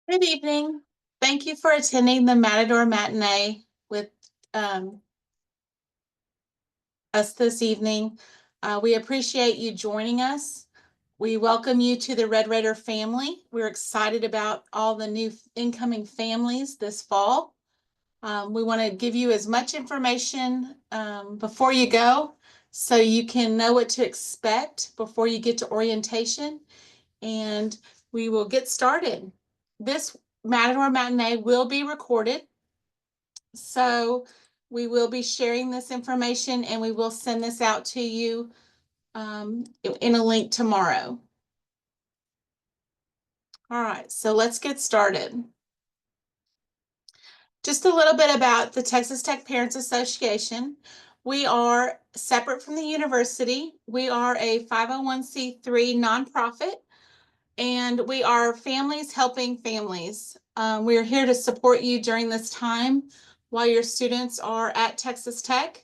Good evening. Thank you for attending the Matador Matinee with us this evening. We appreciate you joining us. We welcome you to the Red Raider family. We're excited about all the new incoming families this fall. We want to give you as much information before you go so you can know what to expect before you get to orientation. And we will get started. This Matador Matinee will be recorded. So we will be sharing this information and we will send this out to you in a link tomorrow. All right, so let's get started. Just a little bit about the Texas Tech Parents Association. We are separate from the university. We are a 501c3 nonprofit, and we are families helping families. We are here to support you during this time while your students are at Texas Tech.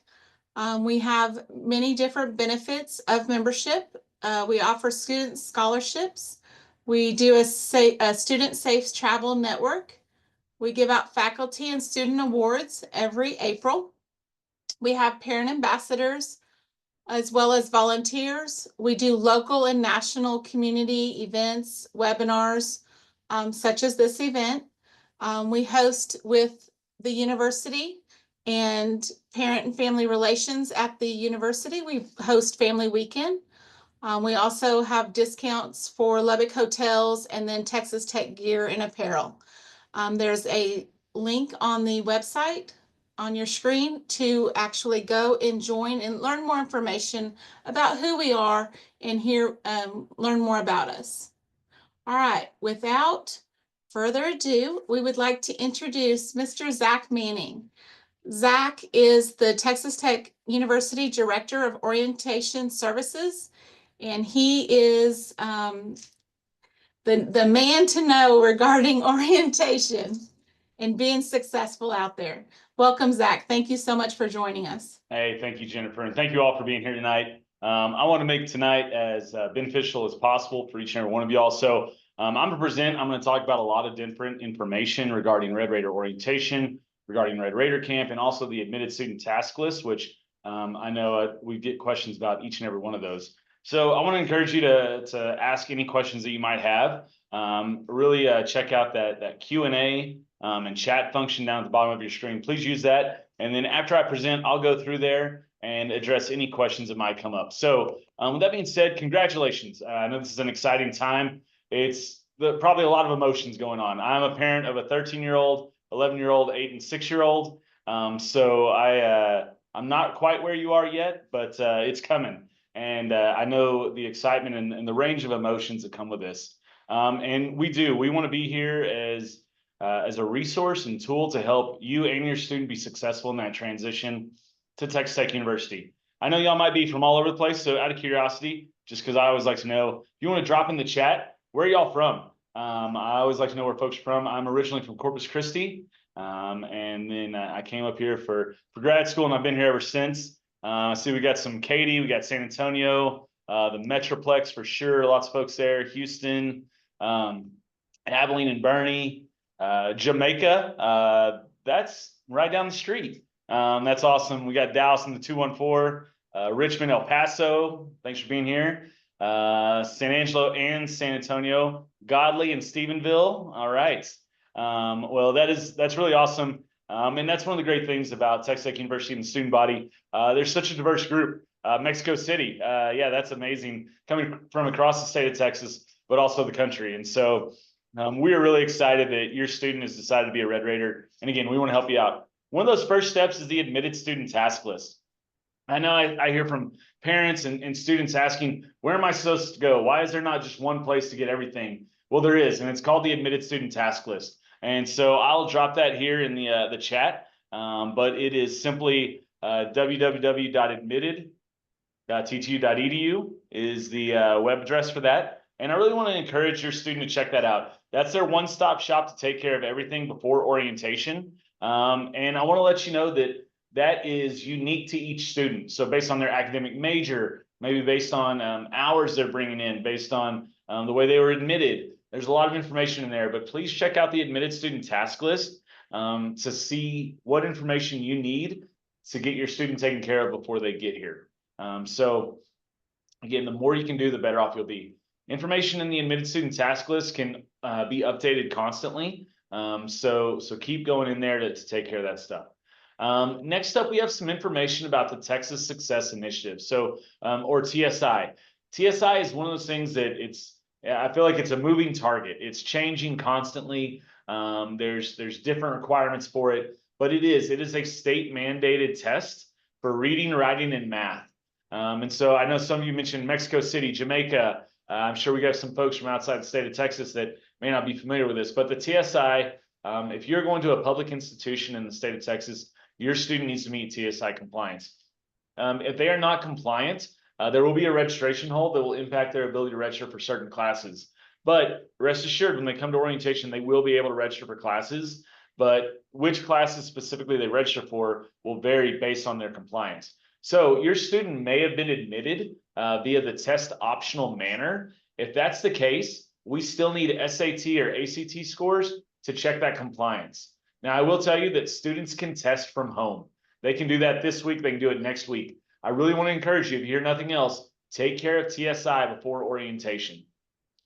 We have many different benefits of membership. We offer student scholarships. We do a student safe travel network. We give out faculty and student awards every April. We have parent ambassadors as well as volunteers. We do local and national community events, webinars, such as this event. We host with the university and parent and family relations at the university. We host Family Weekend. We also have discounts for Lubbock hotels and then Texas Tech gear and apparel. There's a link on the website on your screen to actually go and join and learn more information about who we are and learn more about us. All right, without further ado, we would like to introduce Mr. Zach Manning. Zach is the Texas Tech University Director of Orientation Services, and he is the man to know regarding orientation and being successful out there. Welcome, Zach. Thank you so much for joining us. Hey, thank you, Jennifer, and thank you all for being here tonight. I want to make tonight as beneficial as possible for each and every one of y'all. So I'm going to talk about a lot of different information regarding Red Raider orientation, regarding Red Raider camp, and also the admitted student task list, which I know we get questions about each and every one of those. So I want to encourage you to ask any questions that you might have. Really check out that Q&A and chat function down at the bottom of your screen. Please use that. And then after I present, I'll go through there and address any questions that might come up. So with that being said, congratulations. I know this is an exciting time. It's probably a lot of emotions going on. I'm a parent of a 13-year-old, 11-year-old, 8 and 6-year-old. So I'm not quite where you are yet, but it's coming. And I know the excitement and the range of emotions that come with this. And we want to be here as a resource and tool to help you and your student be successful in that transition to Texas Tech University. I know y'all might be from all over the place, so out of curiosity, just because I always like to know, if you want to drop in the chat, where are y'all from? I always like to know where folks are from. I'm originally from Corpus Christi, and then I came up here for grad school, and I've been here ever since. See, we got some Katy, we got San Antonio, the Metroplex for sure, lots of folks there, Houston, Abilene and Bernie, Jamaica, that's right down the street. That's awesome. We got Dallas in the 214, Richmond, El Paso. Thanks for being here. San Angelo and San Antonio, Godley and Stephenville. All right. Well, that's really awesome. And that's one of the great things about Texas Tech University and the student body. There's such a diverse group. Mexico City, yeah, that's amazing. Coming from across the state of Texas, but also the country. And so we are really excited that your student has decided to be a Red Raider. And again, we want to help you out. One of those first steps is the admitted student task list. I know I hear from parents and students asking, where am I supposed to go? Why is there not just one place to get everything? Well, there is, and it's called the admitted student task list. And so I'll drop that here in the chat, but it is simply www.admitted.ttu.edu is the web address for that. And I really want to encourage your student to check that out. That's their one-stop shop to take care of everything before orientation. And I want to let you know that is unique to each student. So based on their academic major, maybe based on hours they're bringing in, based on the way they were admitted, There's a lot of information in there, but please check out the admitted student task list to see what information you need to get your student taken care of before they get here. So again, the more you can do, the better off you'll be. Information in the admitted student task list can be updated constantly. So keep going in there to take care of that stuff. Next up, we have some information about the Texas Success Initiative. So, or TSI. TSI is one of those things that I feel like it's a moving target. It's changing constantly. There's different requirements for it, but it is a state mandated test for reading, writing, and math. And so I know some of you mentioned Mexico City, Jamaica. I'm sure we got some folks from outside the state of Texas that may not be familiar with this, but the TSI, if you're going to a public institution in the state of Texas, your student needs to meet TSI compliance. If they are not compliant, there will be a registration hold that will impact their ability to register for certain classes. But rest assured, when they come to orientation, they will be able to register for classes, but which classes specifically they register for will vary based on their compliance. So your student may have been admitted via the test optional manner. If that's the case, we still need SAT or ACT scores to check that compliance. Now, I will tell you that students can test from home. They can do that this week. They can do it next week. I really want to encourage you, if you hear nothing else, take care of TSI before orientation,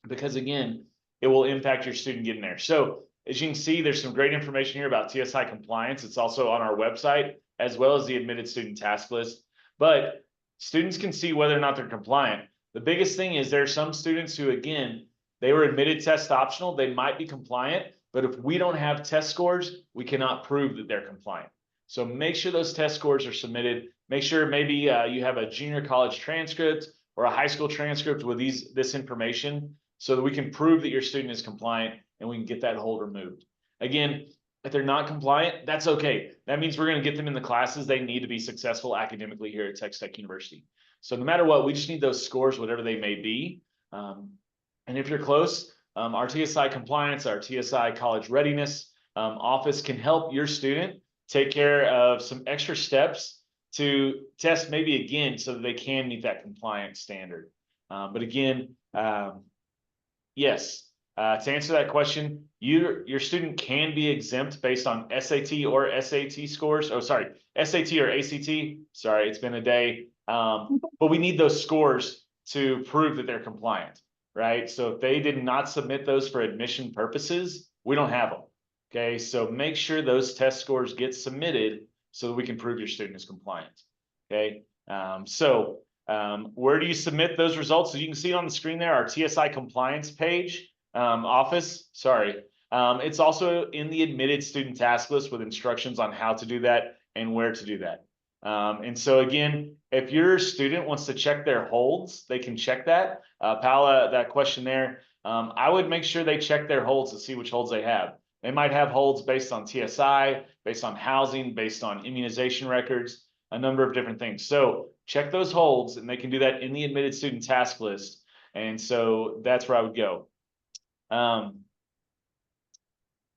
because again, it will impact your student getting there. So as you can see, there's some great information here about TSI compliance. It's also on our website, as well as the admitted student task list. But students can see whether or not they're compliant. The biggest thing is there are some students who, again, they were admitted test optional. They might be compliant, but if we don't have test scores, we cannot prove that they're compliant. So make sure those test scores are submitted. Make sure maybe you have a junior college transcript or a high school transcript with this information so that we can prove that your student is compliant and we can get that hold removed. Again, if they're not compliant, that's okay. That means we're going to get them in the classes they need to be successful academically here at Texas Tech University. So no matter what, we just need those scores, whatever they may be. And if you're close, our TSI compliance, our TSI college readiness office can help your student take care of some extra steps to test maybe again so that they can meet that compliance standard. But again, yes, to answer that question, your student can be exempt based on SAT or SAT scores. Oh, sorry, SAT or ACT. Sorry, it's been a day. But we need those scores to prove that they're compliant, right? So if they did not submit those for admission purposes, we don't have them. Okay, so make sure those test scores get submitted so that we can prove your student is compliant. Okay, where do you submit those results? So you can see it on the screen there, our TSI compliance page, office, sorry. It's also in the admitted student task list with instructions on how to do that and where to do that. And so again, if your student wants to check their holds, they can check that. Paula, that question there, I would make sure they check their holds to see which holds they have. They might have holds based on TSI, based on housing, based on immunization records, a number of different things. So check those holds, and they can do that in the admitted student task list. And so that's where I would go.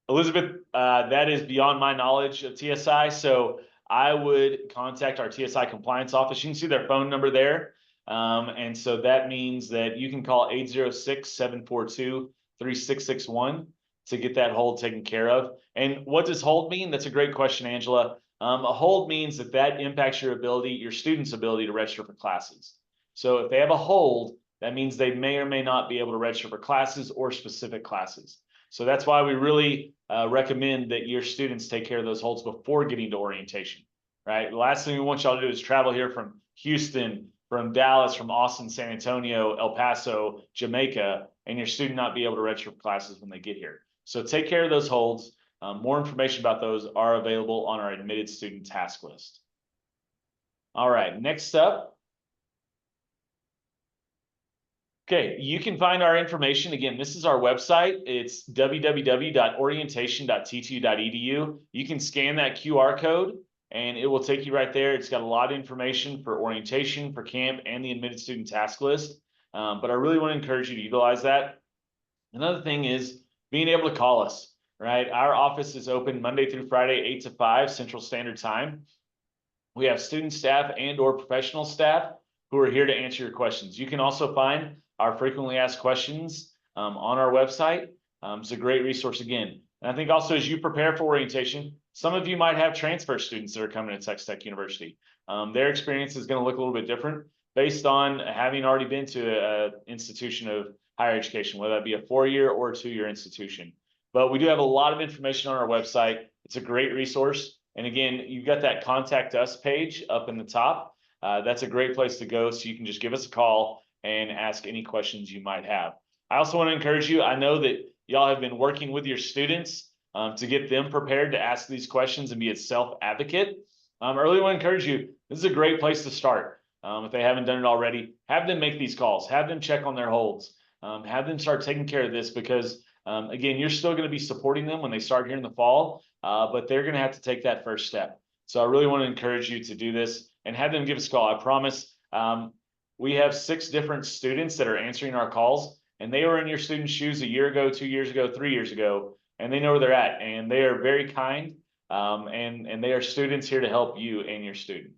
Elizabeth, that is beyond my knowledge of TSI. So I would contact our TSI compliance office. You can see their phone number there. And so that means that you can call 806-742-3661 to get that hold taken care of. And what does hold mean? That's a great question, Angela. A hold means that impacts your student's ability to register for classes. So if they have a hold, that means they may or may not be able to register for classes or specific classes. So that's why we really recommend that your students take care of those holds before getting to orientation, right? The last thing we want y'all to do is travel here from Houston, from Dallas, from Austin, San Antonio, El Paso, Jamaica, and your student not be able to register for classes when they get here. So take care of those holds. More information about those are available on our admitted student task list. All right, next up. Okay, you can find our information. Again, this is our website. It's www.orientation.ttu.edu. You can scan that QR code and it will take you right there. It's got a lot of information for orientation, for camp, and the admitted student task list. But I really want to encourage you to utilize that. Another thing is being able to call us. Right, our office is open Monday through Friday, 8 to 5 Central Standard Time. We have student staff and/or professional staff who are here to answer your questions. You can also find our frequently asked questions on our website. It's a great resource again. And I think also as you prepare for orientation, some of you might have transfer students that are coming to Texas Tech University. Their experience is going to look a little bit different based on having already been to an institution of higher education, whether that be a 4-year or a 2-year institution. But we do have a lot of information on our website. It's a great resource. And again, you've got that contact us page up in the top. That's a great place to go. So you can just give us a call and ask any questions you might have. I also want to encourage you. I know that y'all have been working with your students to get them prepared to ask these questions and be a self-advocate. I really want to encourage you. This is a great place to start. If they haven't done it already, have them make these calls, have them check on their holds, have them start taking care of this because again, you're still going to be supporting them when they start here in the fall, but they're going to have to take that first step. So I really want to encourage you to do this and have them give us a call. I promise we have 6 different students that are answering our calls, and they were in your students' shoes a year ago, 2 years ago, 3 years ago, and they know where they're at, and they are very kind, and they are students here to help you and your student.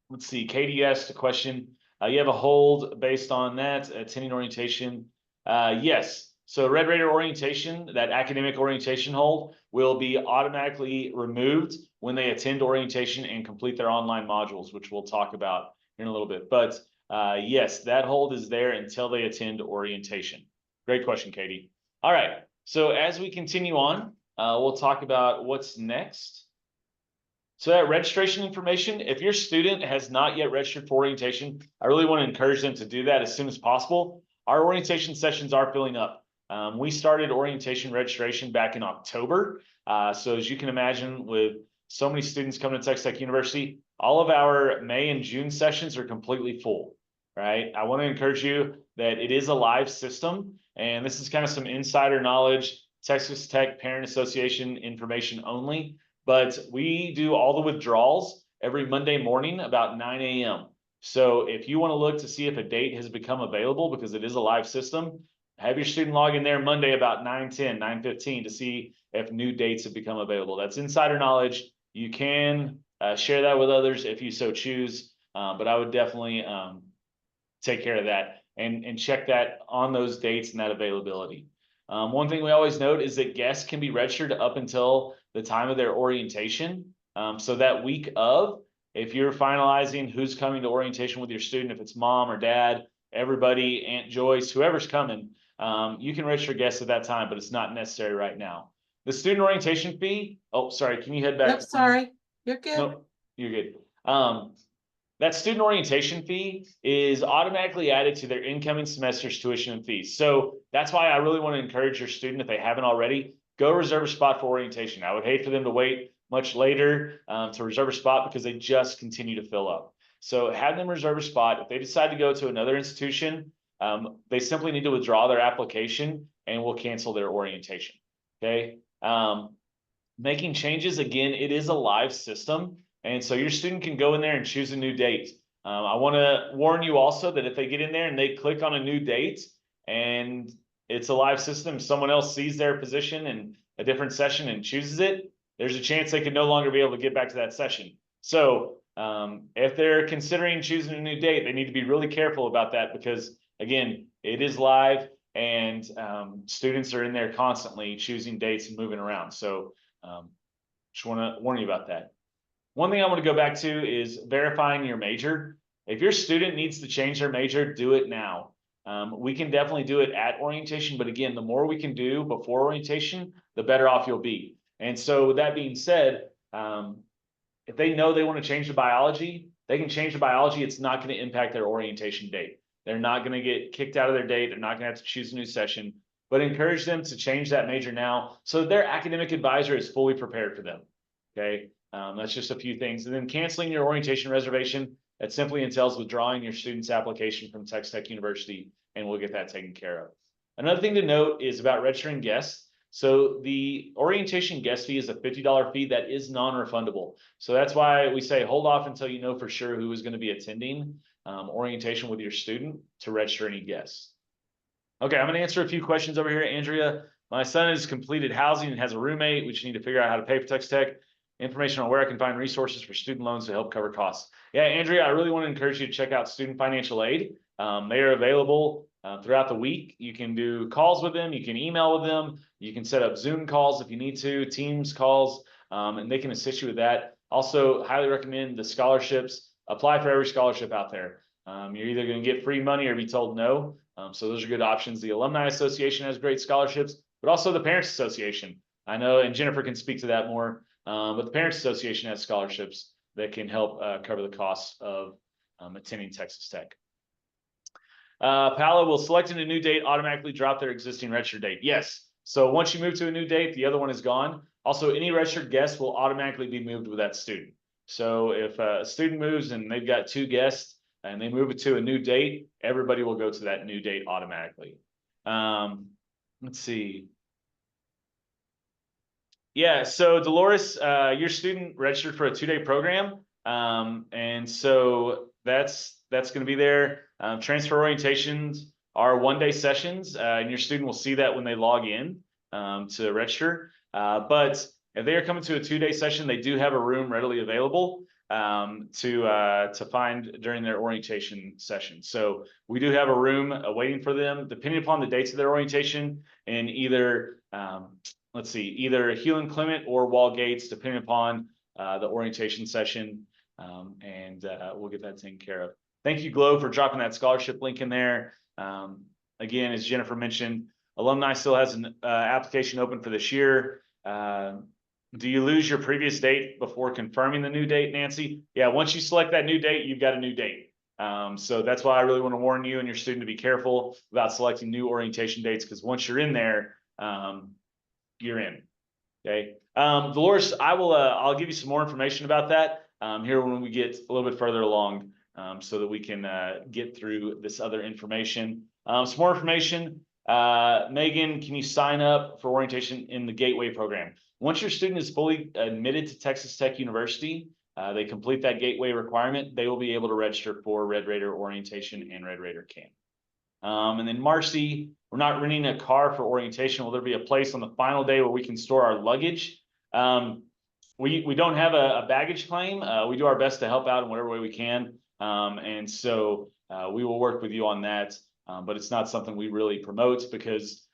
Let's see, Katie asked a question. You have a hold based on that, attending orientation. Yes, so Red Raider orientation, that academic orientation hold will be automatically removed when they attend orientation and complete their online modules, which we'll talk about in a little bit. But yes, that hold is there until they attend orientation. Great question, Katie. All right, so as we continue on, we'll talk about what's next. So that registration information, if your student has not yet registered for orientation, I really want to encourage them to do that as soon as possible. Our orientation sessions are filling up. We started orientation registration back in October. So as you can imagine, with so many students coming to Texas Tech University, all of our May and June sessions are completely full, right? I want to encourage you that it is a live system, and this is kind of some insider knowledge, Texas Tech Parent Association information only. But we do all the withdrawals every Monday morning about 9 a.m. So if you want to look to see if a date has become available, because it is a live system, have your student log in there Monday about 9:10, 9:15 to see if new dates have become available. That's insider knowledge. You can share that with others if you so choose, but I would definitely take care of that and check that on those dates and that availability. One thing we always note is that guests can be registered up until the time of their orientation. So that week of, if you're finalizing who's coming to orientation with your student, if it's mom or dad, everybody, Aunt Joyce, whoever's coming, you can register guests at that time, but it's not necessary right now. The student orientation fee, oh, sorry, can you head back? Nope, sorry, you're good. No, you're good. That student orientation fee is automatically added to their incoming semester's tuition and fees. So that's why I really want to encourage your student, if they haven't already, go reserve a spot for orientation. I would hate for them to wait much later to reserve a spot because they just continue to fill up. So have them reserve a spot. If they decide to go to another institution, they simply need to withdraw their application and we'll cancel their orientation. Okay. Making changes, again, it is a live system. And so your student can go in there and choose a new date. I want to warn you also that if they get in there and they click on a new date and it's a live system, someone else sees their position in a different session and chooses it, there's a chance they could no longer be able to get back to that session. So if they're considering choosing a new date, they need to be really careful about that because, again, it is live and students are in there constantly choosing dates and moving around. So just want to warn you about that. One thing I want to go back to is verifying your major. If your student needs to change their major, do it now. We can definitely do it at orientation, but again, the more we can do before orientation, the better off you'll be. And so with that being said, if they know they want to change to biology, they can change to biology. It's not going to impact their orientation date. They're not going to get kicked out of their date. They're not going to have to choose a new session, but encourage them to change that major now so that their academic advisor is fully prepared for them. Okay. That's just a few things. And then canceling your orientation reservation, that simply entails withdrawing your student's application from Texas Tech University, and we'll get that taken care of. Another thing to note is about registering guests. So the orientation guest fee is a $50 fee that is non-refundable. So that's why we say hold off until you know for sure who is going to be attending orientation with your student to register any guests. Okay, I'm going to answer a few questions over here, Andrea. My son has completed housing and has a roommate. We just need to figure out how to pay for Texas Tech. Information on where I can find resources for student loans to help cover costs. Yeah, Andrea, I really want to encourage you to check out student financial aid. They are available throughout the week. You can do calls with them. You can email with them. You can set up Zoom calls if you need to, Teams calls, and they can assist you with that. Also, highly recommend the scholarships. Apply for every scholarship out there. You're either going to get free money or be told no. So those are good options. The Alumni Association has great scholarships, but also the Parents Association. I know, and Jennifer can speak to that more, but the Parents Association has scholarships that can help cover the costs of attending Texas Tech. Paolo, will selecting a new date automatically drop their existing registered date? Yes. So once you move to a new date, the other one is gone. Also, any registered guest will automatically be moved with that student. So if a student moves and they've got 2 guests and they move it to a new date, everybody will go to that new date automatically. Let's see. Yeah, so Dolores, your student registered for a 2-day program. And so that's going to be there. Transfer orientations are 1-day sessions, and your student will see that when they log in to register. But if they are coming to a 2-day session, they do have a room readily available to find during their orientation session. So we do have a room waiting for them, depending upon the dates of their orientation, and either let's see, either Hewlin Clement or Wall Gates, depending upon the orientation session, and we'll get that taken care of. Thank you, Glow, for dropping that scholarship link in there. Again, as Jennifer mentioned, Alumni still has an application open for this year. Do you lose your previous date before confirming the new date, Nancy? Yeah, once you select that new date, you've got a new date. So that's why I really want to warn you and your student to be careful about selecting new orientation dates, because once you're in there, you're in. Okay. Dolores, I'll give you some more information about that here when we get a little bit further along, so that we can get through this other information. Some more information. Megan, can you sign up for orientation in the Gateway program? Once your student is fully admitted to Texas Tech University, they complete that Gateway requirement, they will be able to register for Red Raider orientation and Red Raider camp. And then Marcy, we're not renting a car for orientation. Will there be a place on the final day where we can store our luggage? We don't have a baggage claim. We do our best to help out in whatever way we can. And so we will work with you on that. But it's not something we really promote, because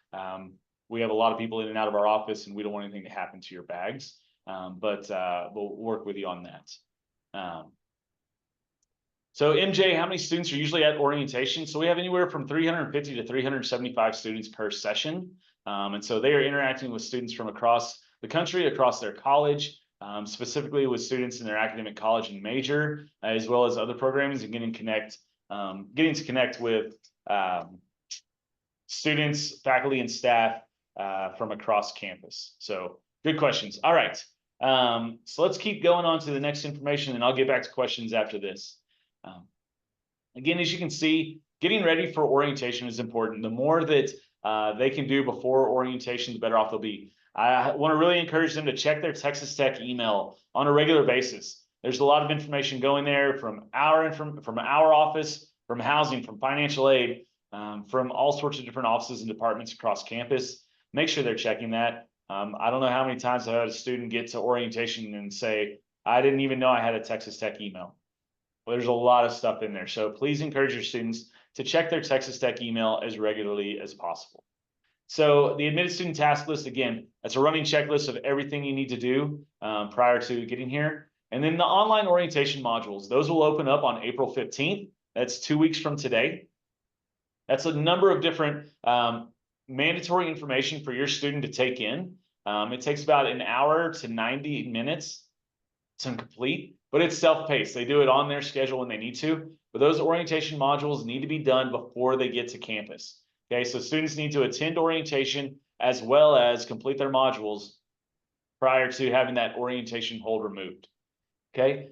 we have a lot of people in and out of our office and we don't want anything to happen to your bags. But we'll work with you on that. So MJ, how many students are usually at orientation? So we have anywhere from 350 to 375 students per session. And so they are interacting with students from across the country, across their college, specifically with students in their academic college and major, as well as other programs, and getting to connect with students, faculty, and staff from across campus. So good questions. All right. So let's keep going on to the next information, and I'll get back to questions after this. Again, as you can see, getting ready for orientation is important. The more that they can do before orientation, the better off they'll be. I want to really encourage them to check their Texas Tech email on a regular basis. There's a lot of information going there from our office, from housing, from financial aid, from all sorts of different offices and departments across campus. Make sure they're checking that. I don't know how many times I've had a student get to orientation and say, I didn't even know I had a Texas Tech email. Well, there's a lot of stuff in there. So please encourage your students to check their Texas Tech email as regularly as possible. So the admitted student task list, again, that's a running checklist of everything you need to do prior to getting here. And then the online orientation modules, those will open up on April 15th. That's 2 weeks from today. That's a number of different mandatory information for your student to take in. It takes about an hour to 90 minutes to complete, but it's self-paced. They do it on their schedule when they need to, but those orientation modules need to be done before they get to campus. Okay, so students need to attend orientation as well as complete their modules prior to having that orientation hold removed. Okay,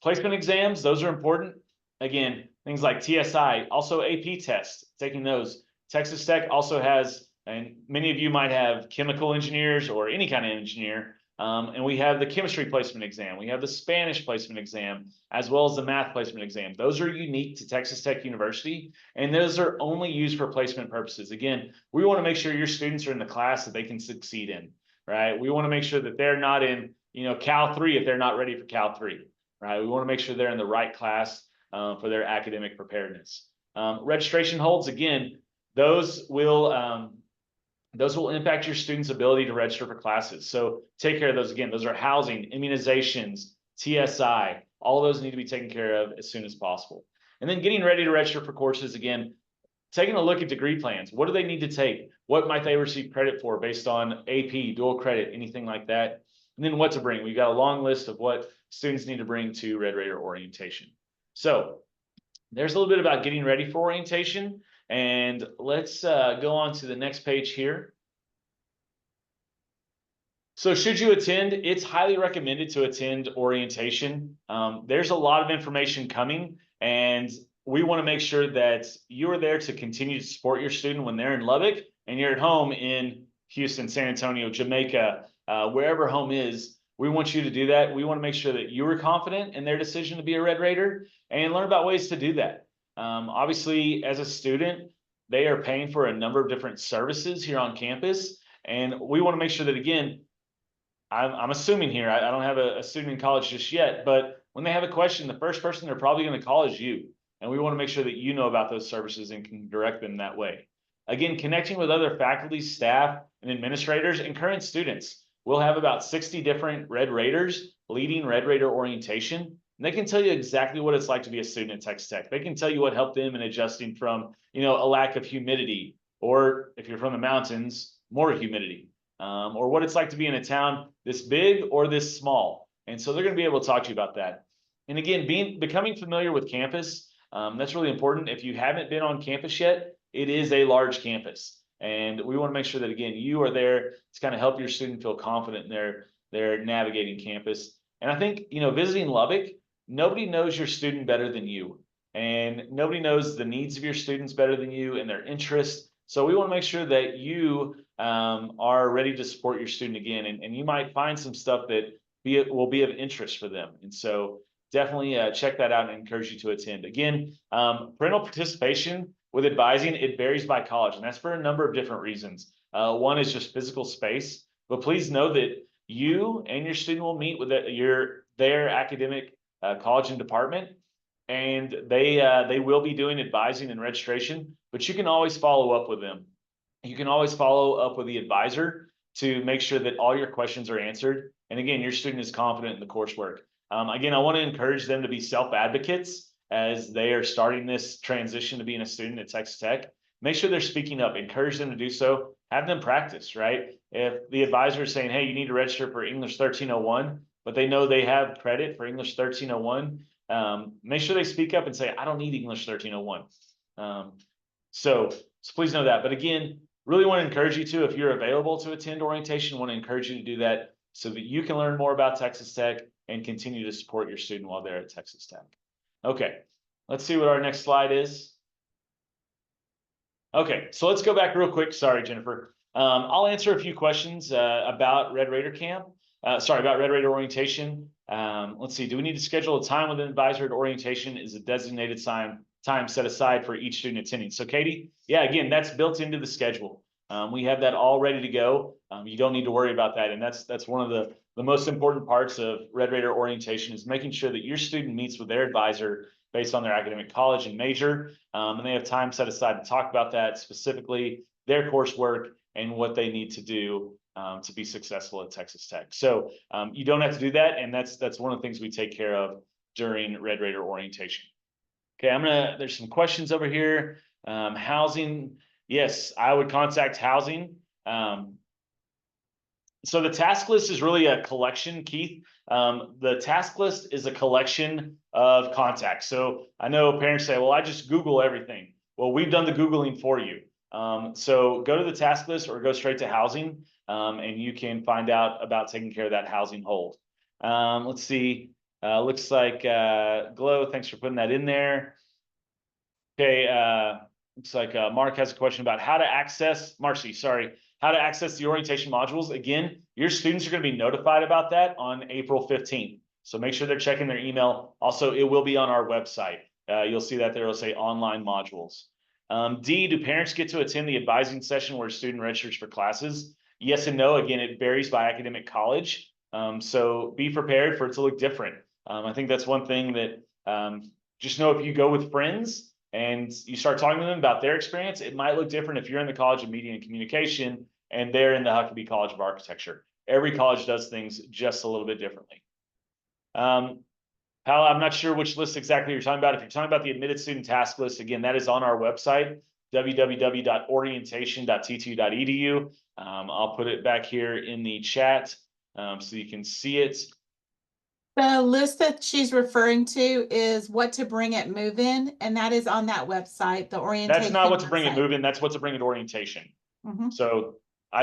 placement exams, those are important. Again, things like TSI, also AP tests, taking those. Texas Tech also has, and many of you might have chemical engineers or any kind of engineer, and we have the chemistry placement exam. We have the Spanish placement exam, as well as the math placement exam. Those are unique to Texas Tech University, and those are only used for placement purposes. Again, we want to make sure your students are in the class that they can succeed in, right? We want to make sure that they're not in, Cal 3 if they're not ready for Cal 3, right? We want to make sure they're in the right class for their academic preparedness. Registration holds, again, those will impact your students' ability to register for classes. So take care of those. Again, those are housing, immunizations, TSI, all those need to be taken care of as soon as possible. And then getting ready to register for courses, again, taking a look at degree plans. What do they need to take? What might they receive credit for based on AP, dual credit, anything like that? And then what to bring. We've got a long list of what students need to bring to Red Raider orientation. So there's a little bit about getting ready for orientation. And let's go on to the next page here. So should you attend, it's highly recommended to attend orientation. There's a lot of information coming, and we want to make sure that you are there to continue to support your student when they're in Lubbock and you're at home in Houston, San Antonio, Jamaica, wherever home is. We want you to do that. We want to make sure that you are confident in their decision to be a Red Raider and learn about ways to do that. Obviously, as a student, they are paying for a number of different services here on campus, and we want to make sure that, again, I'm assuming here, I don't have a student in college just yet, but when they have a question, the first person they're probably going to call is you. And we want to make sure that you know about those services and can direct them that way. Again, connecting with other faculty, staff, and administrators and current students. We'll have about 60 different Red Raiders leading Red Raider orientation. And they can tell you exactly what it's like to be a student at Texas Tech. They can tell you what helped them in adjusting from, a lack of humidity, or if you're from the mountains, more humidity. Or what it's like to be in a town this big or this small. And so they're going to be able to talk to you about that. And again, becoming familiar with campus, that's really important. If you haven't been on campus yet, it is a large campus. And we want to make sure that, again, you are there to kind of help your student feel confident in their navigating campus. And I think, visiting Lubbock, nobody knows your student better than you. And nobody knows the needs of your students better than you and their interests. So we want to make sure that you are ready to support your student again. And you might find some stuff that will be of interest for them. And so definitely check that out and encourage you to attend. Again, parental participation with advising, it varies by college, and that's for a number of different reasons. One is just physical space, but please know that you and your student will meet with their academic college and department, and they will be doing advising and registration, but you can always follow up with them. You can always follow up with the advisor to make sure that all your questions are answered. And again, your student is confident in the coursework. Again, I want to encourage them to be self-advocates as they are starting this transition to being a student at Texas Tech. Make sure they're speaking up, encourage them to do so, have them practice, right? If the advisor is saying, hey, you need to register for English 1301, but they know they have credit for English 1301, make sure they speak up and say, I don't need English 1301. So please know that. But again, really want to encourage you to, if you're available to attend orientation, want to encourage you to do that so that you can learn more about Texas Tech and continue to support your student while they're at Texas Tech. Okay, let's see what our next slide is. Okay, so let's go back real quick. Sorry, Jennifer. I'll answer a few questions about Red Raider camp. About Red Raider orientation. Let's see, do we need to schedule a time with an advisor at orientation? Is a designated time set aside for each student attending? So Katie, yeah, again, that's built into the schedule. We have that all ready to go. You don't need to worry about that. And that's one of the most important parts of Red Raider orientation, is making sure that your student meets with their advisor based on their academic college and major. And they have time set aside to talk about that, specifically their coursework and what they need to do to be successful at Texas Tech. So you don't have to do that. And that's one of the things we take care of during Red Raider orientation. Okay, there's some questions over here. Housing. Yes, I would contact housing. So the task list is really a collection, Keith. The task list is a collection of contacts. So I know parents say, well, I just Google everything. Well, we've done the Googling for you. So go to the task list or go straight to housing, and you can find out about taking care of that housing hold. Let's see. Looks like Glow, thanks for putting that in there. Okay, looks like Mark has a question about how to access the orientation modules. Again, your students are going to be notified about that on April 15th. So make sure they're checking their email. Also, it will be on our website. You'll see that there. It'll say online modules. D, do parents get to attend the advising session where a student registers for classes? Yes and no. Again, it varies by academic college. So be prepared for it to look different. I think that's one thing that just know, if you go with friends and you start talking to them about their experience, it might look different if you're in the College of Media and Communication and they're in the Huckabee College of Architecture. Every college does things just a little bit differently. Pal, I'm not sure which list exactly you're talking about. If you're talking about the admitted student task list, again, that is on our website, www.orientation.ttu.edu. I'll put it back here in the chat so you can see it. The list that she's referring to is what to bring at move-in, and that is on that website, the orientation. That's not what to bring website. at move-in. That's what to bring at orientation. Mhm. So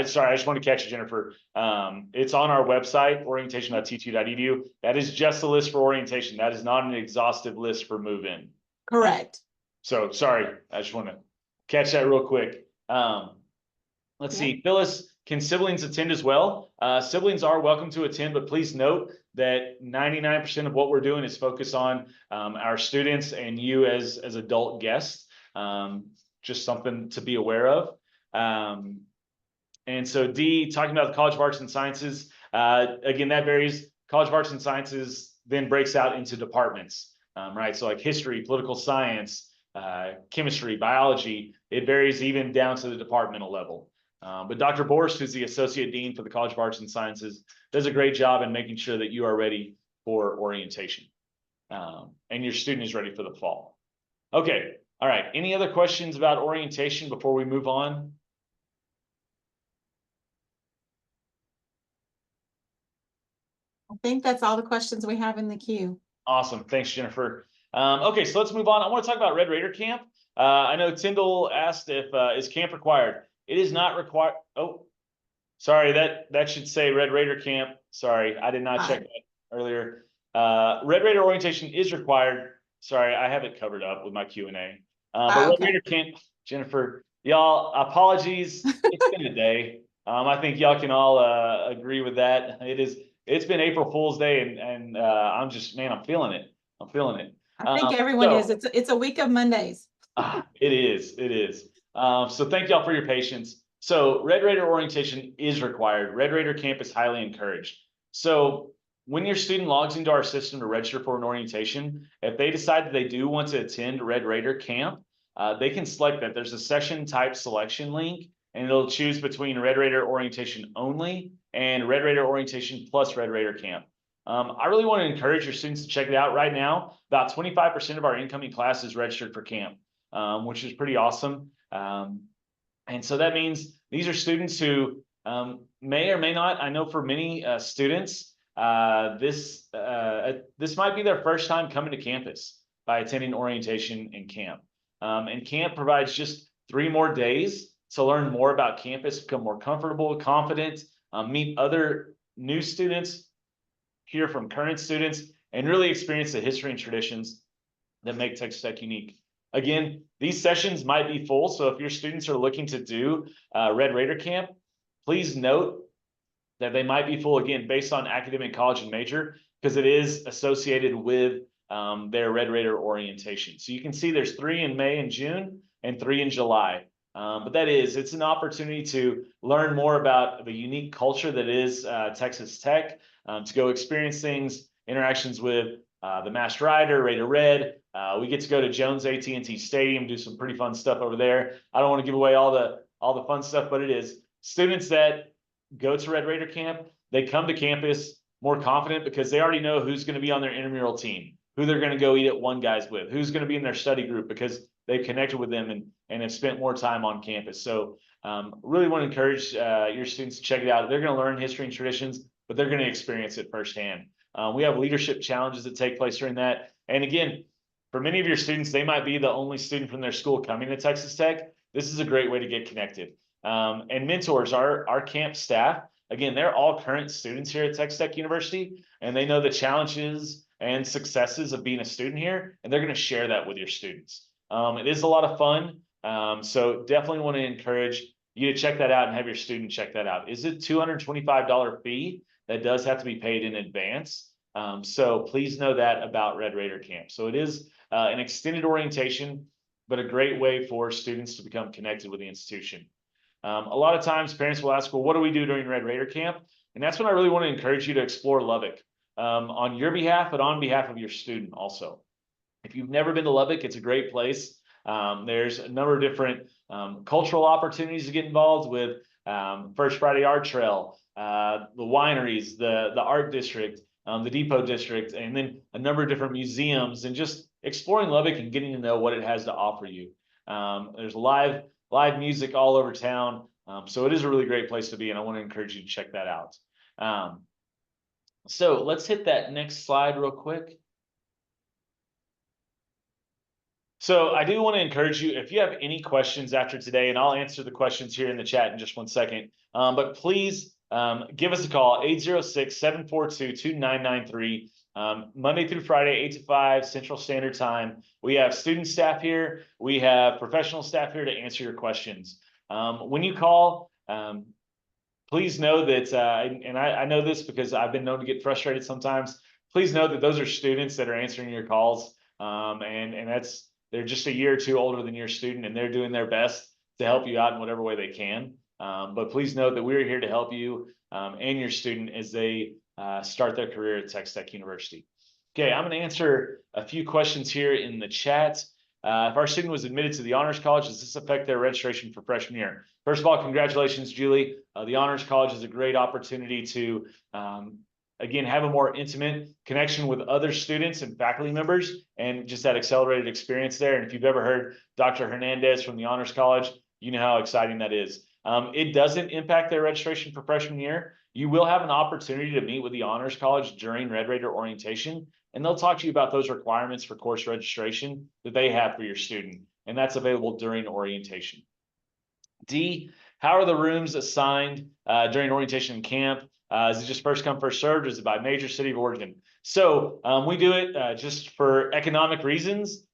sorry, I just want to catch you, Jennifer. It's on our website, orientation.ttu.edu. That is just a list for orientation. That is not an exhaustive list for move-in. Correct. So sorry, I just want to catch that real quick. Let's see, Phyllis, can siblings attend as well? Siblings are welcome to attend, but please note that 99% of what we're doing is focus on our students and you as adult guests. Just something to be aware of. And so D, talking about the College of Arts and Sciences, again, that varies. College of Arts and Sciences then breaks out into departments, right? So like history, political science, chemistry, biology, it varies even down to the departmental level. But Dr. Borst, who's the Associate Dean for the College of Arts and Sciences, does a great job in making sure that you are ready for orientation and your student is ready for the fall. Okay, all right. Any other questions about orientation before we move on? I think that's all the questions we have in the queue. Awesome. Thanks, Jennifer. Okay, so let's move on. I want to talk about Red Raider Camp. I know Tyndall asked if is camp required. It is not required. Oh, sorry, that should say Red Raider Camp. Sorry, I did not check that earlier. Red Raider orientation is required. Sorry, I have it covered up with my Q&A. But Red Raider Camp, Jennifer, y'all, apologies. It's been a day. I think y'all can all agree with that. It's been April Fool's Day, and I'm just, man, I'm feeling it. I'm feeling it. I think everyone is. It's a week of Mondays. It is. So thank y'all for your patience. So Red Raider orientation is required. Red Raider Camp is highly encouraged. So when your student logs into our system to register for an orientation, if they decide that they do want to attend Red Raider Camp, they can select that. There's a session type selection link, and it'll choose between Red Raider orientation only and Red Raider orientation plus Red Raider Camp. I really want to encourage your students to check it out right now. About 25% of our incoming class is registered for camp, which is pretty awesome. And so that means these are students who may or may not, I know for many students, this might be their first time coming to campus by attending orientation and camp. And camp provides just 3 more days to learn more about campus, become more comfortable, confident, meet other new students, hear from current students, and really experience the history and traditions that make Texas Tech unique. Again, these sessions might be full, so if your students are looking to do Red Raider Camp, please note that they might be full, again, based on academic college and major, because it is associated with their Red Raider orientation. So you can see there's 3 in May and June and 3 in July. But it's an opportunity to learn more about the unique culture that is Texas Tech, to go experience things, interactions with the Masked Rider, Raider Red. We get to go to Jones AT&T Stadium, do some pretty fun stuff over there. I don't want to give away all the fun stuff, but it is. Students that go to Red Raider Camp, they come to campus more confident because they already know who's going to be on their intramural team, who they're going to go eat at One Guys with, who's going to be in their study group because they've connected with them and have spent more time on campus. So really want to encourage your students to check it out. They're going to learn history and traditions, but they're going to experience it firsthand. We have leadership challenges that take place during that. And again, for many of your students, they might be the only student from their school coming to Texas Tech. This is a great way to get connected. And mentors, our camp staff, again, they're all current students here at Texas Tech University, and they know the challenges and successes of being a student here, and they're going to share that with your students. It is a lot of fun. So definitely want to encourage you to check that out and have your student check that out. It's a $225 fee that does have to be paid in advance. So please know that about Red Raider Camp. So it is an extended orientation, but a great way for students to become connected with the institution. A lot of times parents will ask, well, what do we do during Red Raider Camp? And that's when I really want to encourage you to explore Lubbock on your behalf, but on behalf of your student also. If you've never been to Lubbock, it's a great place. There's a number of different cultural opportunities to get involved with. First Friday Art Trail, the wineries, the art district, the Depot district, and then a number of different museums, and just exploring Lubbock and getting to know what it has to offer you. There's live music all over town. So it is a really great place to be, and I want to encourage you to check that out. So let's hit that next slide real quick. So I do want to encourage you, if you have any questions after today, and I'll answer the questions here in the chat in just one second, but please give us a call, 806-742-2993, Monday through Friday, 8 to 5 Central Standard Time. We have student staff here. We have professional staff here to answer your questions. When you call, please know that, and I know this because I've been known to get frustrated sometimes, please know that those are students that are answering your calls, and they're just a year or two older than your student, and they're doing their best to help you out in whatever way they can. But please note that we're here to help you and your student as they start their career at Texas Tech University. Okay, I'm going to answer a few questions here in the chat. If our student was admitted to the Honors College, does this affect their registration for freshman year? First of all, congratulations, Julie. The Honors College is a great opportunity to, again, have a more intimate connection with other students and faculty members, and just that accelerated experience there. And if you've ever heard Dr. Hernandez from the Honors College, you know how exciting that is. It doesn't impact their registration for freshman year. You will have an opportunity to meet with the Honors College during Red Raider orientation, and they'll talk to you about those requirements for course registration that they have for your student, and that's available during orientation. D, how are the rooms assigned during orientation and camp? Is it just first come, first served, or is it by major city of origin? So we do it just for economic reasons.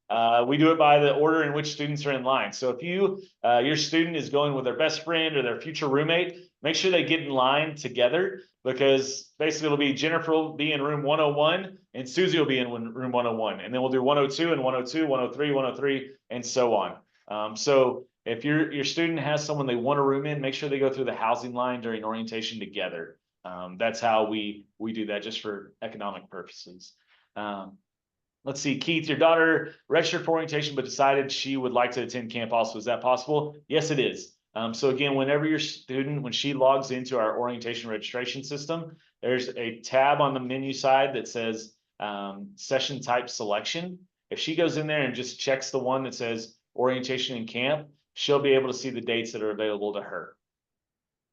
We do it by the order in which students are in line. So if your student is going with their best friend or their future roommate, make sure they get in line together, because basically it'll be Jennifer will be in room 101 and Susie will be in room 101. And then we'll do 102 and 102, 103, 103, and so on. So if your student has someone they want a room in, make sure they go through the housing line during orientation together. That's how we do that, just for economic purposes. Let's see, Keith, your daughter registered for orientation but decided she would like to attend camp also. Is that possible? Yes, it is. So again, whenever your student, when she logs into our orientation registration system, there's a tab on the menu side that says session type selection. If she goes in there and just checks the one that says orientation and camp, she'll be able to see the dates that are available to her.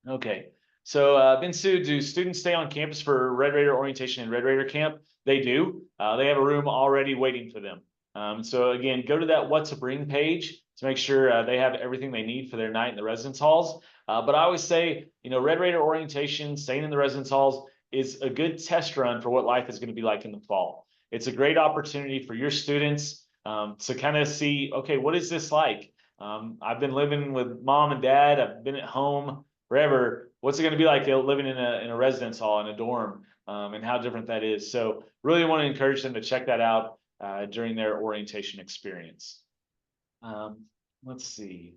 Okay, so Binsu, do students stay on campus for Red Raider orientation and Red Raider camp? They do. They have a room already waiting for them. So again, go to that what to bring page to make sure they have everything they need for their night in the residence halls. But I always say, Red Raider orientation, staying in the residence halls, is a good test run for what life is going to be like in the fall. It's a great opportunity for your students to kind of see, okay, what is this like? I've been living with mom and dad. I've been at home forever. What's it going to be like living in a residence hall, in a dorm, and how different that is? So really want to encourage them to check that out during their orientation experience. Let's see.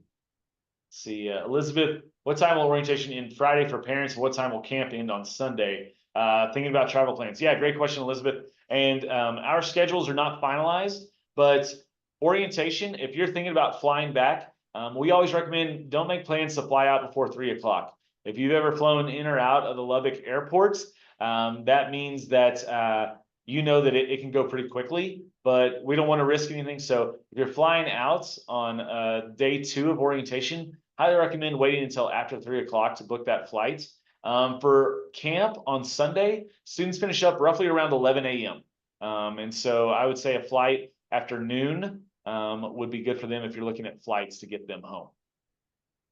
Elizabeth, what time will orientation end Friday for parents? What time will camp end on Sunday? Thinking about travel plans. Yeah, great question, Elizabeth. And our schedules are not finalized, but orientation, if you're thinking about flying back, we always recommend don't make plans to fly out before 3 o'clock. If you've ever flown in or out of the Lubbock airports, that means that that it can go pretty quickly, but we don't want to risk anything. So if you're flying out on day 2 of orientation, highly recommend waiting until after 3 o'clock to book that flight. For camp on Sunday, students finish up roughly around 11 a.m. And so I would say a flight after noon would be good for them if you're looking at flights to get them home.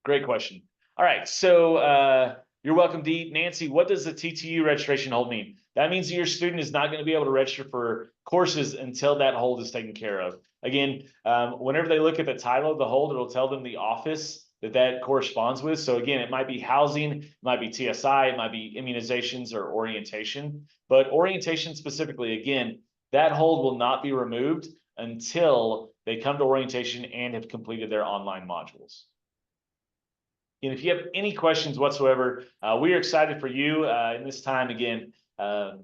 Great question. All right, so you're welcome, Dee. Nancy, what does the TTU registration hold mean? That means that your student is not going to be able to register for courses until that hold is taken care of. Again, whenever they look at the title of the hold, it'll tell them the office that corresponds with. So again, it might be housing, it might be TSI, it might be immunizations or orientation. But orientation specifically, again, that hold will not be removed until they come to orientation and have completed their online modules. And if you have any questions whatsoever, we are excited for you in this time. Again, I'm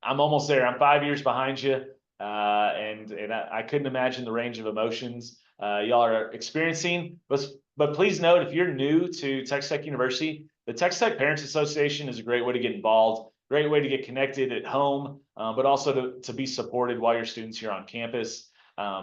almost there. I'm 5 years behind you, and I couldn't imagine the range of emotions y'all are experiencing. But please note, if you're new to Texas Tech University, the Texas Tech Parents Association is a great way to get involved, great way to get connected at home, but also to be supported while your students here on campus.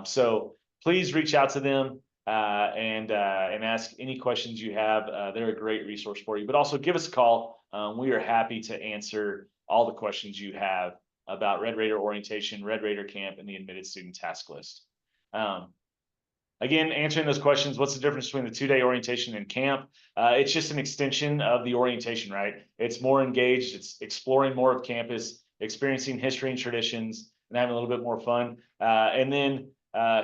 So please reach out to them and ask any questions you have. They're a great resource for you, but also give us a call. We are happy to answer all the questions you have about Red Raider orientation, Red Raider camp, and the admitted student task list. Again, answering those questions, what's the difference between the 2-day orientation and camp? It's just an extension of the orientation, right? It's more engaged, it's exploring more of campus, experiencing history and traditions, and having a little bit more fun. And then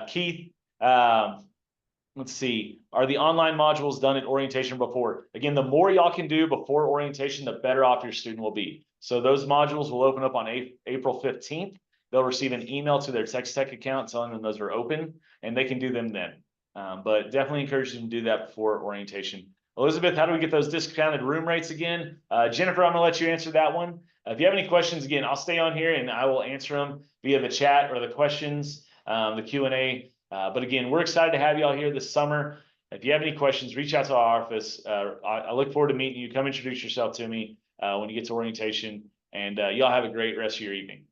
Keith, let's see, are the online modules done at orientation before? Again, the more y'all can do before orientation, the better off your student will be. So those modules will open up on April 15th. They'll receive an email to their Texas Tech account telling them those are open, and they can do them then. But definitely encourage them to do that before orientation. Elizabeth, how do we get those discounted room rates again? Jennifer, I'm gonna let you answer that one. If you have any questions, again, I'll stay on here and I will answer them via the chat or the questions, the Q&A. But again, we're excited to have you all here this summer. If you have any questions, reach out to our office. I look forward to meeting you. Come introduce yourself to me when you get to orientation, and y'all have a great rest of your evening.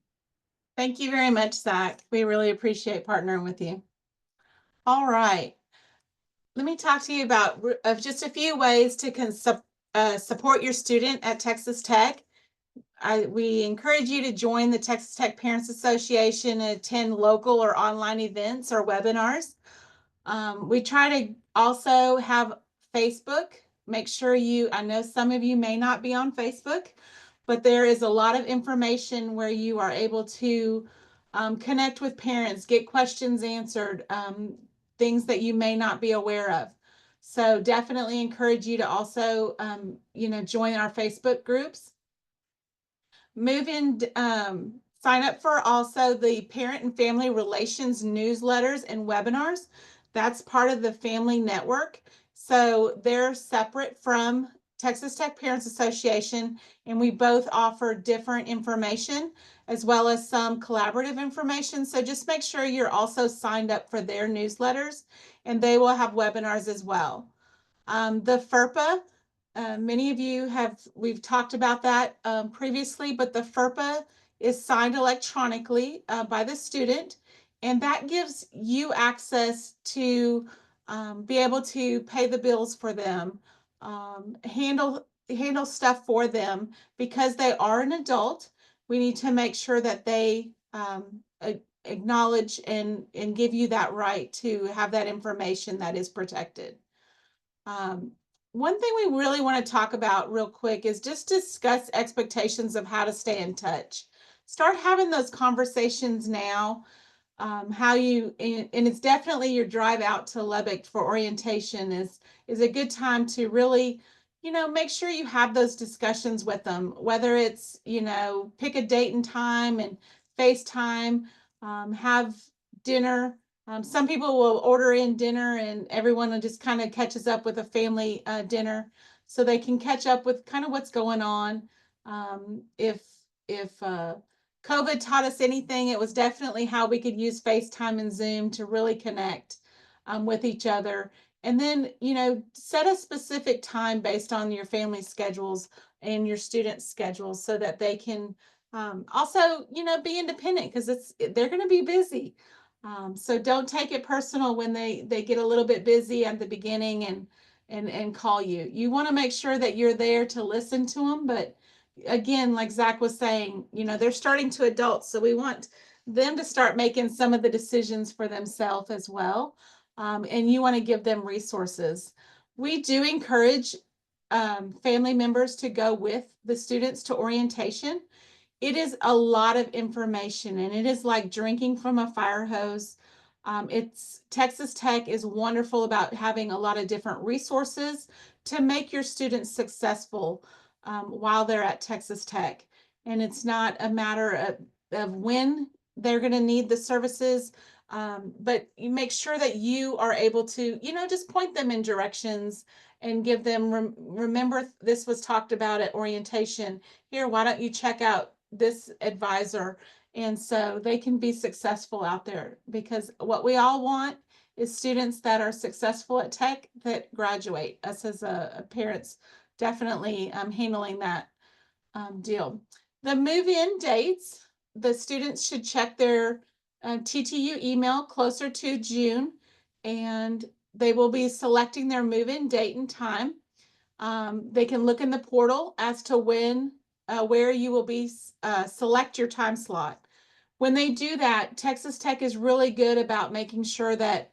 Thank you very much, Zach. We really appreciate partnering with you. All right. Let me talk to you about just a few ways to support your student at Texas Tech. We encourage you to join the Texas Tech Parents Association and attend local or online events or webinars. We try to also have Facebook. Make sure I know some of you may not be on Facebook, but there is a lot of information where you are able to connect with parents, get questions answered, things that you may not be aware of. So definitely encourage you to also, join our Facebook groups. Sign up for also the Parent and Family Relations newsletters and webinars. That's part of the Family Network. So they're separate from Texas Tech Parents Association, and we both offer different information as well as some collaborative information. So just make sure you're also signed up for their newsletters, and they will have webinars as well. The FERPA, many of you we've talked about that previously, but the FERPA is signed electronically by the student, and that gives you access to be able to pay the bills for them, handle stuff for them. Because they are an adult, we need to make sure that they acknowledge and give you that right to have that information that is protected. One thing we really want to talk about real quick is just discuss expectations of how to stay in touch. Start having those conversations now. And it's definitely your drive out to Lubbock for orientation is a good time to really, make sure you have those discussions with them, whether it's, pick a date and time and FaceTime, have dinner. Some people will order in dinner and everyone will just kind of catches up with a family dinner so they can catch up with kind of what's going on. If COVID taught us anything, it was definitely how we could use FaceTime and Zoom to really connect with each other. And then, set a specific time based on your family schedules and your students' schedules so that they can also, be independent because they're going to be busy. So don't take it personal when they get a little bit busy at the beginning and call you. You want to make sure that you're there to listen to them. But again, like Zach was saying, they're starting to adult, so we want them to start making some of the decisions for themselves as well. And you want to give them resources. We do encourage family members to go with the students to orientation. It is a lot of information and it is like drinking from a fire hose. Texas Tech is wonderful about having a lot of different resources to make your students successful while they're at Texas Tech. And it's not a matter of when they're going to need the services, but you make sure that you are able to, just point them in directions and give them, remember this was talked about at orientation. Here, why don't you check out this advisor? And so they can be successful out there, because what we all want is students that are successful at tech that graduate. Us as a parents definitely handling that deal. The move-in dates, the students should check their TTU email closer to June, and they will be selecting their move-in date and time. They can look in the portal as to where you will be, select your time slot. When they do that, Texas Tech is really good about making sure that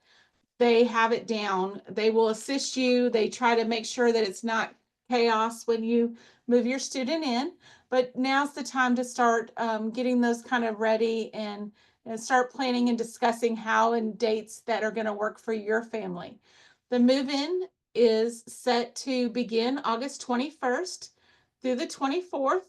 they have it down. They will assist you. They try to make sure that it's not chaos when you move your student in. But now's the time to start getting those kind of ready and start planning and discussing how and dates that are going to work for your family. The move in is set to begin August 21st through the 24th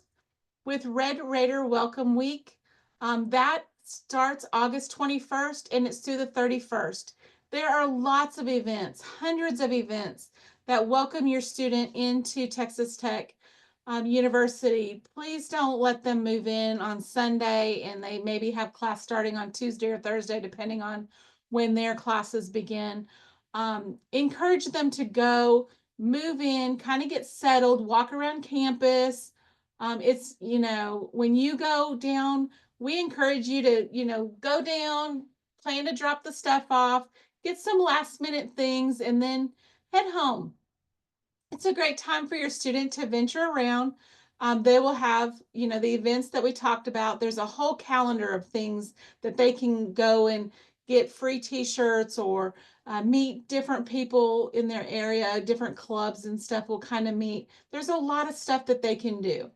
with Red Raider Welcome Week. That starts August 21st and it's through the 31st. There are lots of events, hundreds of events that welcome your student into Texas Tech University. Please don't let them move in on Sunday and they maybe have class starting on Tuesday or Thursday, depending on when their classes begin. Encourage them to go, move in, kind of get settled, walk around campus. It's, when you go down, we encourage you to, go down, plan to drop the stuff off, get some last minute things, and then head home. It's a great time for your student to venture around. They will have, the events that we talked about. There's a whole calendar of things that they can go and get free t-shirts or meet different people in their area, different clubs and stuff will kind of meet. There's a lot of stuff that they can do.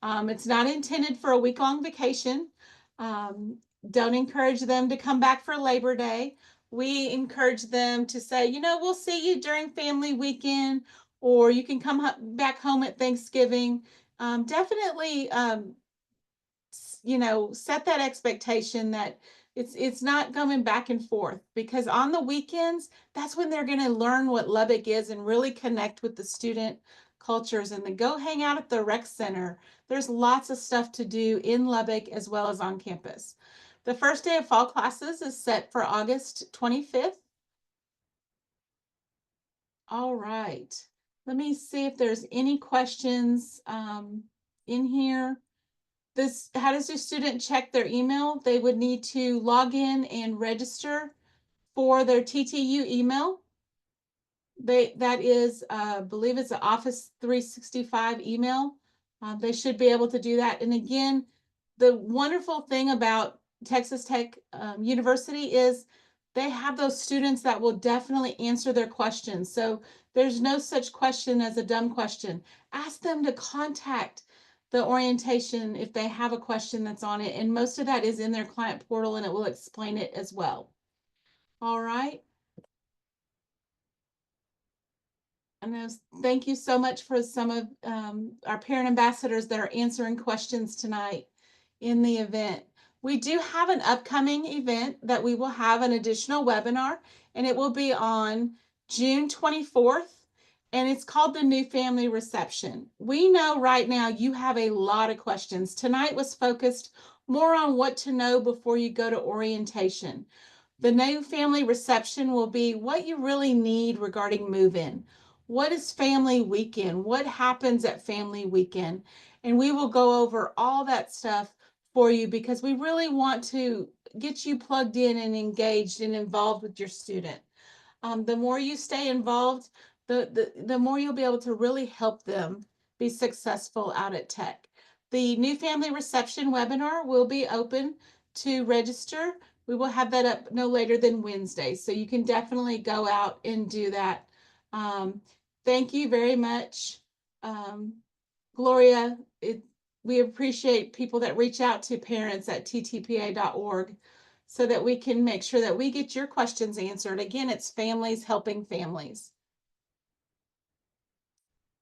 It's not intended for a week-long vacation. Um, don't encourage them to come back for Labor Day. We encourage them to say, we'll see you during family weekend, or you can come back home at Thanksgiving. Definitely, set that expectation that it's not coming back and forth, because on the weekends, that's when they're going to learn what Lubbock is and really connect with the student cultures, and then go hang out at the rec center. There's lots of stuff to do in Lubbock as well as on campus. The first day of fall classes is set for August 25th. All right. Let me see if there's any questions in here. How does your student check their email? They would need to log in and register for their TTU email. That is, believe it's an Office 365 email. They should be able to do that. And again, the wonderful thing about Texas Tech University is they have those students that will definitely answer their questions. So there's no such question as a dumb question. Ask them to contact the orientation if they have a question that's on it. And most of that is in their client portal and it will explain it as well. All right. And thank you so much for some of our parent ambassadors that are answering questions tonight in the event. We do have an upcoming event that we will have an additional webinar, and it will be on June 24th, and it's called the New Family Reception. We know right now you have a lot of questions. Tonight was focused more on what to know before you go to orientation. The New Family Reception will be what you really need regarding move-in. What is family weekend? What happens at family weekend? And we will go over all that stuff for you, because we really want to get you plugged in and engaged and involved with your student. The more you stay involved, the more you'll be able to really help them be successful out at Tech. The New Family Reception webinar will be open to register. We will have that up no later than Wednesday, so you can definitely go out and do that. Thank you very much, Gloria. We appreciate people that reach out to parents at ttpa.org so that we can make sure that we get your questions answered. Again, it's families helping families.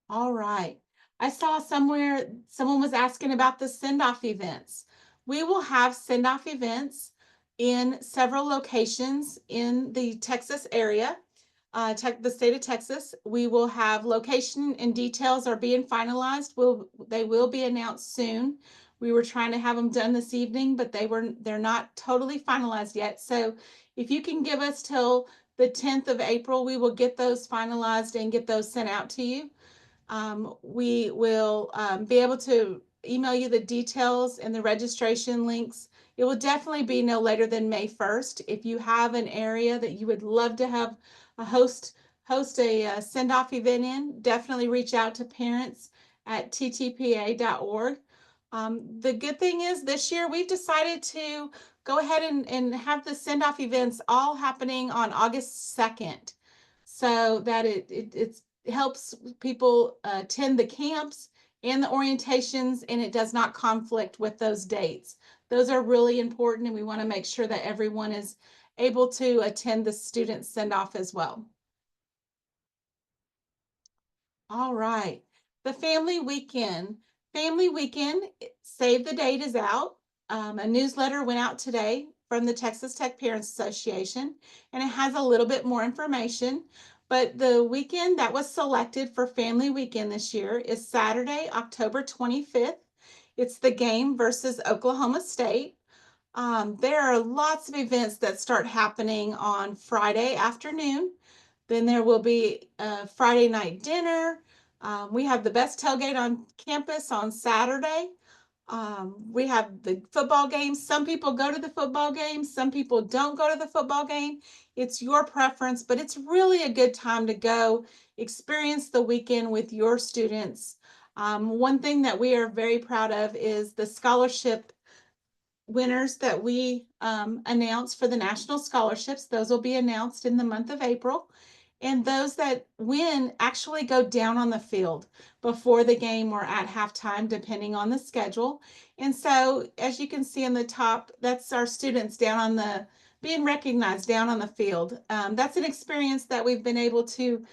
All right. I saw somewhere someone was asking about the send-off events. We will have send-off events in several locations in the Texas area. The state of Texas. We will have location and details are being finalized. They will be announced soon. We were trying to have them done this evening, but they're not totally finalized yet. So if you can give us till the 10th of April, we will get those finalized and get those sent out to you. We will be able to email you the details and the registration links. It will definitely be no later than May 1st. If you have an area that you would love to have a host a send-off event in, definitely reach out to parents at ttpa.org. The good thing is this year we've decided to go ahead and have the send-off events all happening on August 2nd, so that it helps people attend the camps and the orientations, and it does not conflict with those dates. Those are really important, and we want to make sure that everyone is able to attend the student send-off as well. All right. The family weekend. Family weekend, save the date is out. A newsletter went out today from the Texas Tech Parents Association, and it has a little bit more information. But the weekend that was selected for family weekend this year is Saturday, October 25th. It's the game versus Oklahoma State. There are lots of events that start happening on Friday afternoon. Then there will be a Friday night dinner. We have the best tailgate on campus on Saturday. We have the football game. Some people go to the football game, some people don't go to the football game. It's your preference, but it's really a good time to go experience the weekend with your students. One thing that we are very proud of is the scholarship winners that we announce for the national scholarships. Those will be announced in the month of April. And those that win actually go down on the field before the game or at halftime, depending on the schedule. And so, as you can see in the top, that's our students down on the being recognized down on the field. That's an experience that we've been able to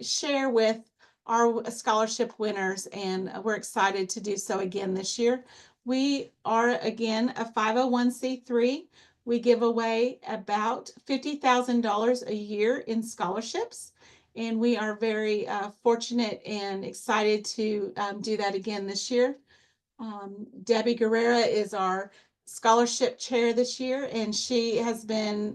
share with our scholarship winners, and we're excited to do so again this year. We are, again, a 501c3. We give away about $50,000 a year in scholarships, and we are very fortunate and excited to do that again this year. Debbie Guerrera is our scholarship chair this year, and she has been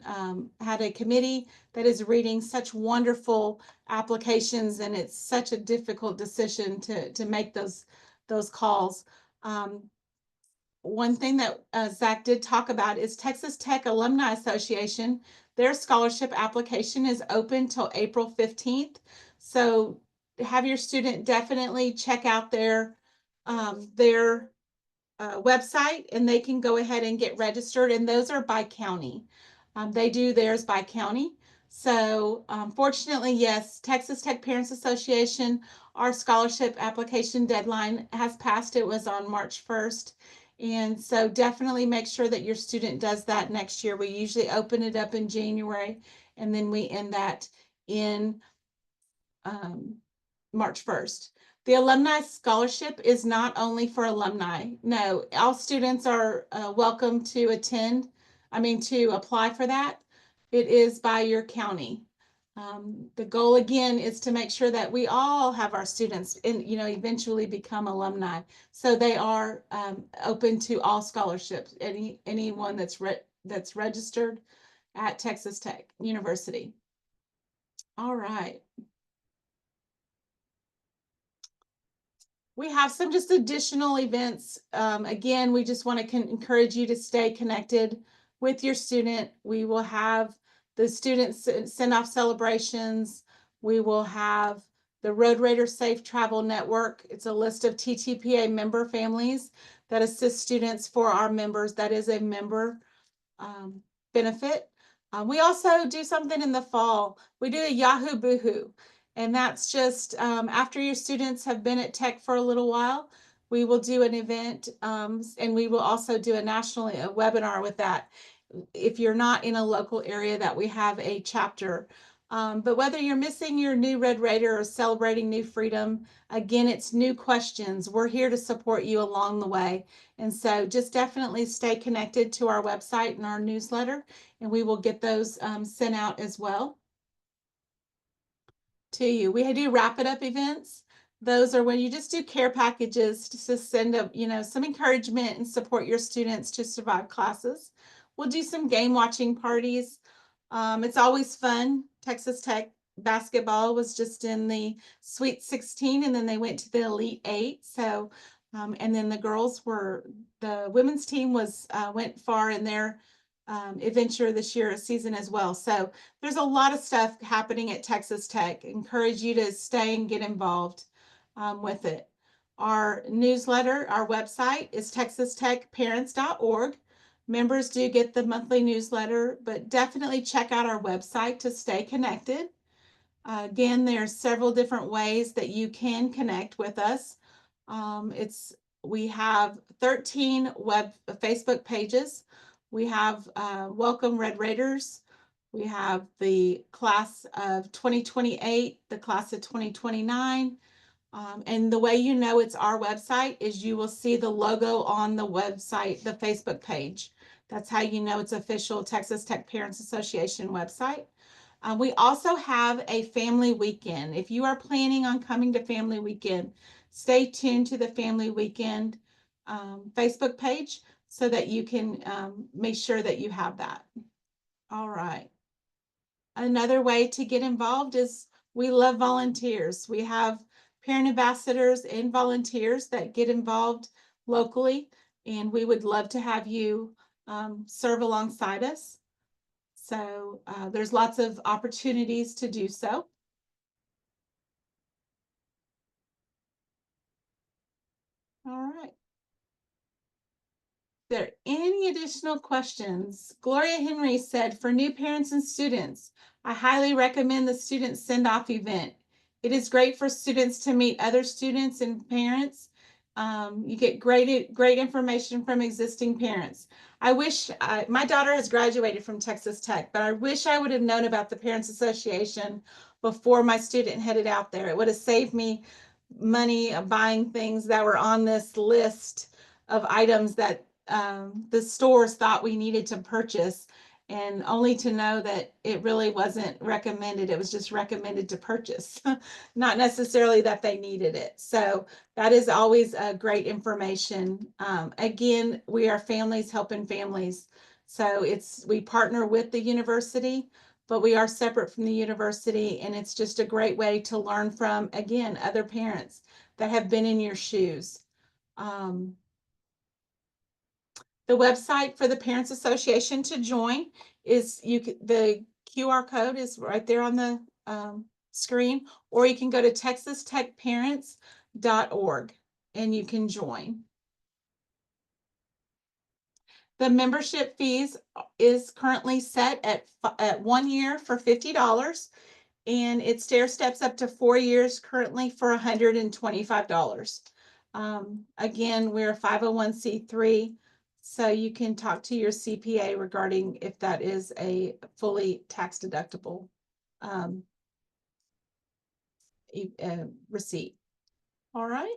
had a committee that is reading such wonderful applications, and it's such a difficult decision to make those calls. One thing that Zach did talk about is Texas Tech Alumni Association. Their scholarship application is open till April 15th. So have your student definitely check out their website, and they can go ahead and get registered. And those are by county. They do theirs by county. So fortunately, yes, Texas Tech Parents Association, our scholarship application deadline has passed. It was on March 1st. And so definitely make sure that your student does that next year. We usually open it up in January, and then we end that in March 1st. The alumni scholarship is not only for alumni. No, all students are welcome to to apply for that. It is by your county. The goal again is to make sure that we all have our students eventually become alumni. So they are open to all scholarships, anyone that's registered at Texas Tech University. All right. We have some just additional events. Again, we just want to encourage you to stay connected with your student. We will have the student send-off celebrations. We will have the Road Raider Safe Travel Network. It's a list of TTPA member families that assist students for our members. That is a member benefit. We also do something in the fall. We do a Yahoo Boohoo. And that's just after your students have been at Tech for a little while, we will do an event, and we will also do a webinar with that if you're not in a local area that we have a chapter. But whether you're missing your new Red Raider or celebrating New Freedom, again, it's new questions. We're here to support you along the way. And so just definitely stay connected to our website and our newsletter, and we will get those sent out as well to you. We do wrap it up events. Those are when you just do care packages to send up, some encouragement and support your students to survive classes. We'll do some game watching parties. It's always fun. Texas Tech basketball was just in the Sweet 16, and then they went to the Elite Eight. So, and then the women's team went far in their adventure this year season as well. So there's a lot of stuff happening at Texas Tech. Encourage you to stay and get involved with it. Our newsletter, our website is texastechparents.org. Members do get the monthly newsletter, but definitely check out our website to stay connected. Again, there's several different ways that you can connect with us. We have 13 Facebook pages. We have Welcome Red Raiders. We have the class of 2028, the class of 2029. And the way you know it's our website is you will see the logo on the website, the Facebook page. That's how you know it's official Texas Tech Parents Association website. We also have a family weekend. If you are planning on coming to family weekend, stay tuned to the family weekend Facebook page so that you can make sure that you have that. All right. Another way to get involved is we love volunteers. We have parent ambassadors and volunteers that get involved locally, and we would love to have you serve alongside us. So there's lots of opportunities to do so. All right. If there are any additional questions? Gloria Henry said, for new parents and students, I highly recommend the student send-off event. It is great for students to meet other students and parents. You get great information from existing parents. I wish my daughter has graduated from Texas Tech, but I wish I would have known about the Parents Association before my student headed out there. It would have saved me money buying things that were on this list of items that the stores thought we needed to purchase, and only to know that it really wasn't recommended. It was just recommended to purchase, not necessarily that they needed it. So that is always a great information. Again, we are families helping families. So we partner with the university, but we are separate from the university, and it's just a great way to learn from, again, other parents that have been in your shoes. The website for the Parents Association to join is the QR code is right there on the screen, or you can go to texastechparents.org and you can join. The membership fees is currently set at 1 year for $50, and it stair steps up to 4 years currently for $125. Again, we're a 501c3, so you can talk to your CPA regarding if that is a fully tax deductible receipt. All right.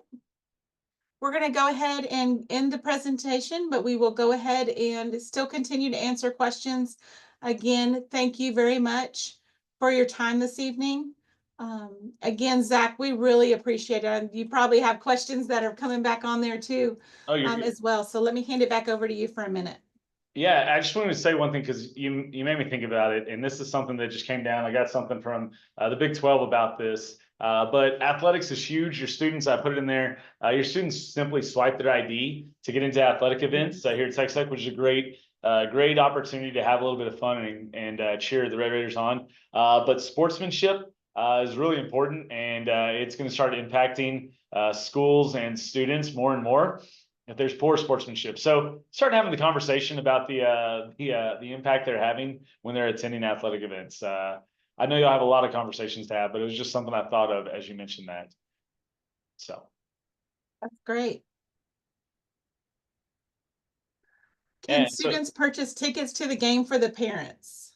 We're going to go ahead and end the presentation, but we will go ahead and still continue to answer questions. Again, thank you very much for your time this evening. Again, Zach, we really appreciate it. You probably have questions that are coming back on there too, Oh, you're good. as well. So let me hand it back over to you for a minute. Yeah, I just wanted to say one thing because you made me think about it, and this is something that just came down. I got something from the Big 12 about this. But athletics is huge. Your students, I put it in there. Your students simply swipe their ID to get into athletic events here at Texas Tech, which is a great opportunity to have a little bit of fun and cheer the Red Raiders on. But sportsmanship is really important, and it's going to start impacting schools and students more and more if there's poor sportsmanship. So start having the conversation about the impact they're having when they're attending athletic events. I know you'll have a lot of conversations to have, but it was just something I thought of as you mentioned that. So that's great. Can and so students purchase tickets to the game for the parents?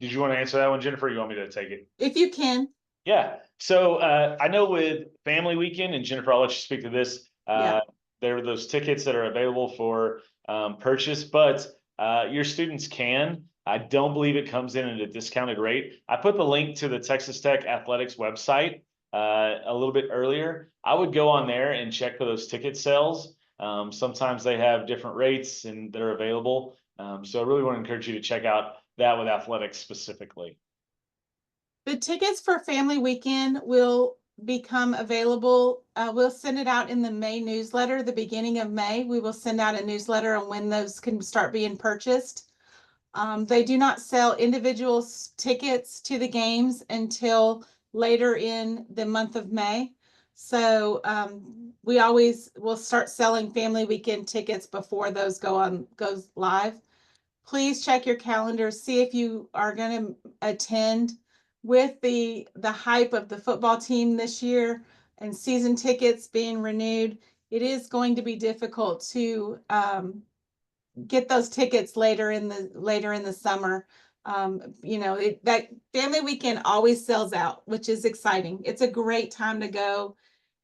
did you want to answer that one, Jennifer? Or you want me to take it? If you can. Yeah. So I know with Family Weekend, and Jennifer, I'll let you speak to this. Yeah. There are those tickets that are available for purchase, but your students can. I don't believe it comes in at a discounted rate. I put the link to the Texas Tech Athletics website a little bit earlier. I would go on there and check for those ticket sales. Sometimes they have different rates and that are available. So I really want to encourage you to check out that with athletics specifically? The tickets for family weekend will become available. We'll send it out in the May newsletter, the beginning of May. We will send out a newsletter on when those can start being purchased. They do not sell individual tickets to the games until later in the month of May. So we always will start selling family weekend tickets before those goes live. Please check your calendar, see if you are going to attend. With the hype of the football team this year and season tickets being renewed, it is going to be difficult to get those tickets later in the summer. That family weekend always sells out, which is exciting. It's a great time to go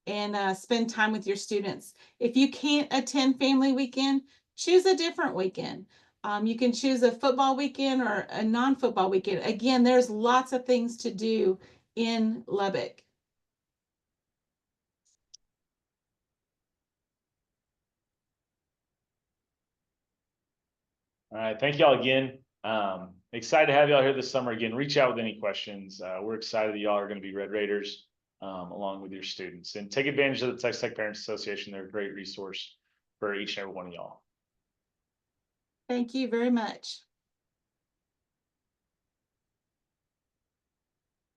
and spend time with your students. If you can't attend family weekend, choose a different weekend. You can choose a football weekend or a non-football weekend. Again, there's lots of things to do in Lubbock. All right, thank y'all again. Excited to have y'all here this summer again. Reach out with any questions. We're excited that y'all are going to be Red Raiders along with your students, and take advantage of the Texas Tech Parents Association. They're a great resource for each and every one of y'all. Thank you very much.